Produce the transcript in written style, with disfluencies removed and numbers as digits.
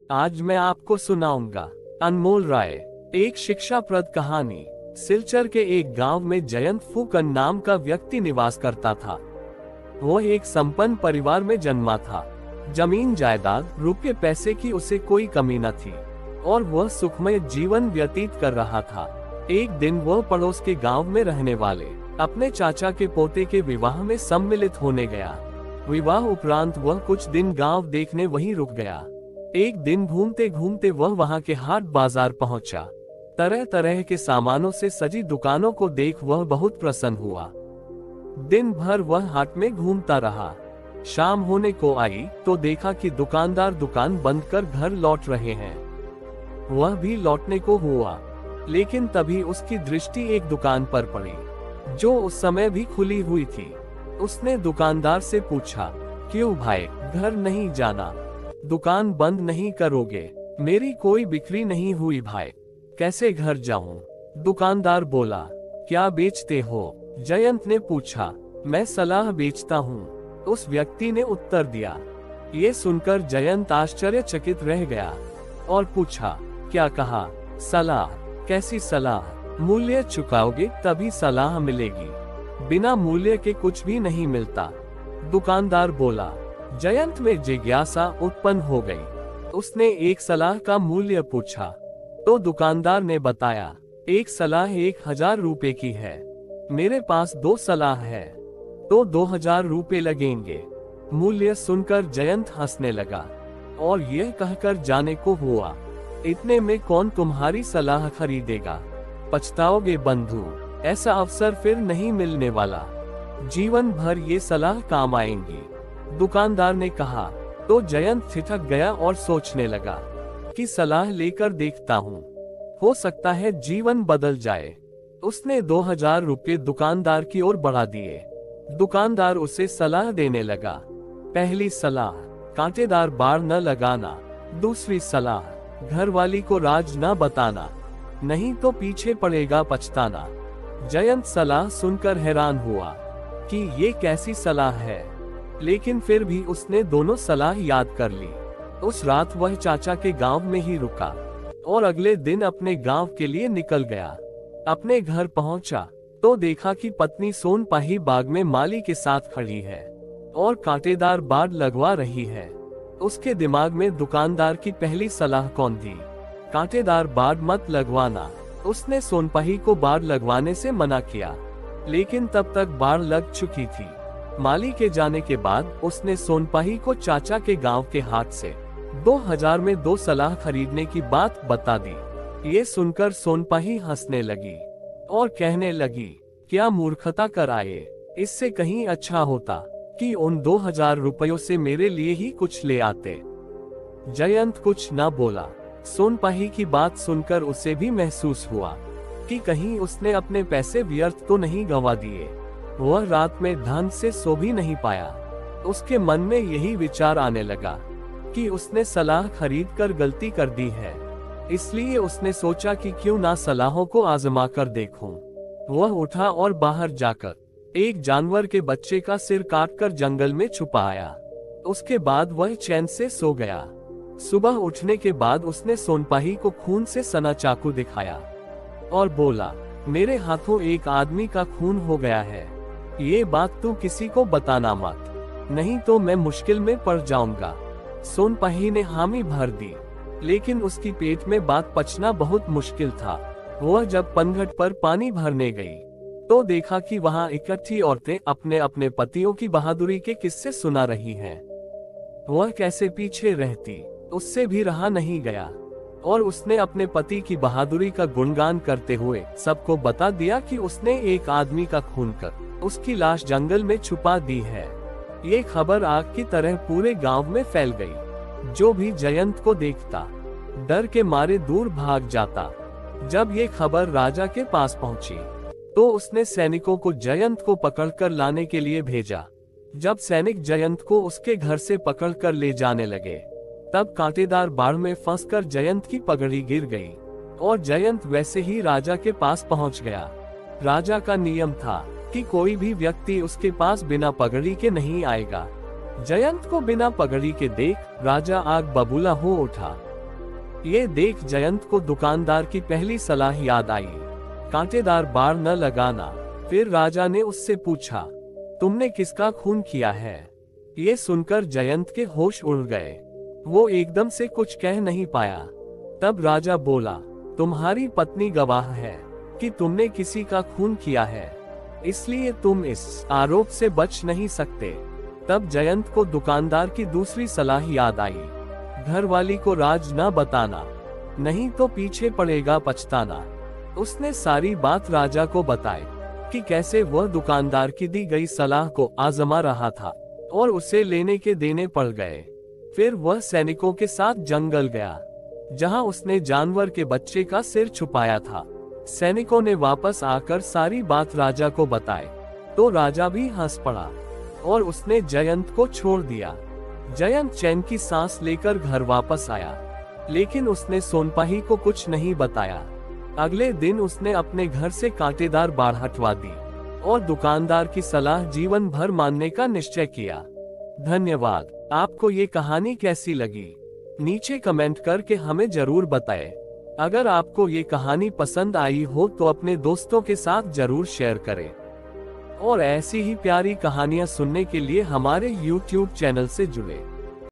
आज मैं आपको सुनाऊंगा अनमोल राय। एक शिक्षाप्रद कहानी। सिलचर के एक गांव में जयंत फूकन नाम का व्यक्ति निवास करता था। वो एक संपन्न परिवार में जन्मा था। जमीन जायदाद रुपये पैसे की उसे कोई कमी न थी और वह सुखमय जीवन व्यतीत कर रहा था। एक दिन वह पड़ोस के गांव में रहने वाले अपने चाचा के पोते के विवाह में सम्मिलित होने गया। विवाह उपरांत वह कुछ दिन गांव देखने वहीं रुक गया। एक दिन घूमते घूमते वह वहां के हाट बाजार पहुंचा। तरह तरह के सामानों से सजी दुकानों को देख वह बहुत प्रसन्न हुआ। दिन भर वह हाट में घूमता रहा। शाम होने को आई तो देखा कि दुकानदार दुकान बंद कर घर लौट रहे हैं। वह भी लौटने को हुआ, लेकिन तभी उसकी दृष्टि एक दुकान पर पड़ी जो उस समय भी खुली हुई थी। उसने दुकानदार से पूछा, क्यों भाई, घर नहीं जाना? दुकान बंद नहीं करोगे? मेरी कोई बिक्री नहीं हुई भाई, कैसे घर जाऊं? दुकानदार बोला, क्या बेचते हो? जयंत ने पूछा, मैं सलाह बेचता हूँ, उस व्यक्ति ने उत्तर दिया। ये सुनकर जयंत आश्चर्यचकित रह गया और पूछा, क्या कहा? सलाह? कैसी सलाह? मूल्य चुकाओगे तभी सलाह मिलेगी, बिना मूल्य के कुछ भी नहीं मिलता। दुकानदार बोला। जयंत में जिज्ञासा उत्पन्न हो गई। उसने एक सलाह का मूल्य पूछा तो दुकानदार ने बताया, एक सलाह 1000 रुपए की है। मेरे पास 2 सलाह है तो 2000 रुपए लगेंगे। मूल्य सुनकर जयंत हंसने लगा और यह कहकर जाने को हुआ, इतने में कौन तुम्हारी सलाह खरीदेगा? पछताओगे बंधु, ऐसा अवसर फिर नहीं मिलने वाला। जीवन भर ये सलाह काम आएंगी। दुकानदार ने कहा तो जयंत ठिठक गया और सोचने लगा कि सलाह लेकर देखता हूँ, हो सकता है जीवन बदल जाए। उसने 2000 रुपये दुकानदार की ओर बढ़ा दिए। दुकानदार उसे सलाह देने लगा। पहली सलाह, कांटेदार बाड़ न लगाना। दूसरी सलाह, घरवाली को राज न बताना, नहीं तो पीछे पड़ेगा पछताना। जयंत सलाह सुनकर हैरान हुआ कि ये कैसी सलाह है, लेकिन फिर भी उसने दोनों सलाह याद कर ली। उस रात वह चाचा के गांव में ही रुका और अगले दिन अपने गांव के लिए निकल गया। अपने घर पहुंचा तो देखा कि पत्नी सोनपाही बाग में माली के साथ खड़ी है और कांटेदार बाड़ लगवा रही है। उसके दिमाग में दुकानदार की पहली सलाह कौन थी? कांटेदार बाड़ मत लगवाना। उसने सोनपाही को बाड़ लगवाने से मना किया, लेकिन तब तक बाड़ लग चुकी थी। माली के जाने के बाद उसने सोनपाही को चाचा के गांव के हाट से 2000 में 2 सलाह खरीदने की बात बता दी। ये सुनकर सोनपाही हंसने लगी और कहने लगी, क्या मूर्खता कर आए, इससे कहीं अच्छा होता कि उन 2000 रुपयों से मेरे लिए ही कुछ ले आते। जयंत कुछ न बोला। सोनपाही की बात सुनकर उसे भी महसूस हुआ कि कहीं उसने अपने पैसे व्यर्थ तो नहीं गंवा दिए। वह रात में ढंग से सो भी नहीं पाया। उसके मन में यही विचार आने लगा कि उसने सलाह खरीद कर गलती कर दी है। इसलिए उसने सोचा कि क्यों ना सलाहों को आजमा कर देखूं। वह उठा और बाहर जाकर एक जानवर के बच्चे का सिर काटकर जंगल में छुपाया। उसके बाद वह चैन से सो गया। सुबह उठने के बाद उसने सोनपाही को खून से सना चाकू दिखाया और बोला, मेरे हाथों एक आदमी का खून हो गया है। ये बात तू किसी को बताना मत, नहीं तो मैं मुश्किल में पड़ जाऊंगा। सोनपाही ने हामी भर दी, लेकिन उसकी पेट में बात पचना बहुत मुश्किल था। वह जब पनघट पर पानी भरने गई तो देखा कि वहां इकट्ठी औरतें अपने अपने पतियों की बहादुरी के किस्से सुना रही हैं। वह कैसे पीछे रहती, उससे भी रहा नहीं गया और उसने अपने पति की बहादुरी का गुणगान करते हुए सबको बता दिया कि उसने एक आदमी का खून कर उसकी लाश जंगल में छुपा दी है। ये खबर आग की तरह पूरे गांव में फैल गई। जो भी जयंत को देखता डर के मारे दूर भाग जाता। जब ये खबर राजा के पास पहुंची तो उसने सैनिकों को जयंत को पकड़कर लाने के लिए भेजा। जब सैनिक जयंत को उसके घर से पकड़कर ले जाने लगे तब कांटेदार बाड़ में फंसकर जयंत की पगड़ी गिर गई और जयंत वैसे ही राजा के पास पहुंच गया। राजा का नियम था कि कोई भी व्यक्ति उसके पास बिना पगड़ी के नहीं आएगा। जयंत को बिना पगड़ी के देख राजा आग बबूला हो उठा ये देख जयंत को दुकानदार की पहली सलाह याद आई, कांटेदार बाड़ न लगाना। फिर राजा ने उससे पूछा, तुमने किसका खून किया है? ये सुनकर जयंत के होश उड़ गए। वो एकदम से कुछ कह नहीं पाया। तब राजा बोला, तुम्हारी पत्नी गवाह है कि तुमने किसी का खून किया है, इसलिए तुम इस आरोप से बच नहीं सकते। तब जयंत को दुकानदार की दूसरी सलाह याद आई, घरवाली को राज न बताना, नहीं तो पीछे पड़ेगा पछताना। उसने सारी बात राजा को बताई कि कैसे वह दुकानदार की दी गई सलाह को आजमा रहा था और उसे लेने के देने पड़ गए। फिर वह सैनिकों के साथ जंगल गया, जहां उसने जानवर के बच्चे का सिर छुपाया था। सैनिकों ने वापस आकर सारी बात राजा को बताई, तो राजा भी हंस पड़ा और उसने जयंत को छोड़ दिया। जयंत चैन की सांस लेकर घर वापस आया, लेकिन उसने सोनपाही को कुछ नहीं बताया। अगले दिन उसने अपने घर से कांटेदार बाड़ हटवा दी और दुकानदार की सलाह जीवन भर मानने का निश्चय किया। धन्यवाद। आपको ये कहानी कैसी लगी? नीचे कमेंट करके हमें जरूर बताएं। अगर आपको ये कहानी पसंद आई हो तो अपने दोस्तों के साथ जरूर शेयर करें और ऐसी ही प्यारी कहानियां सुनने के लिए हमारे YouTube चैनल से जुड़ें।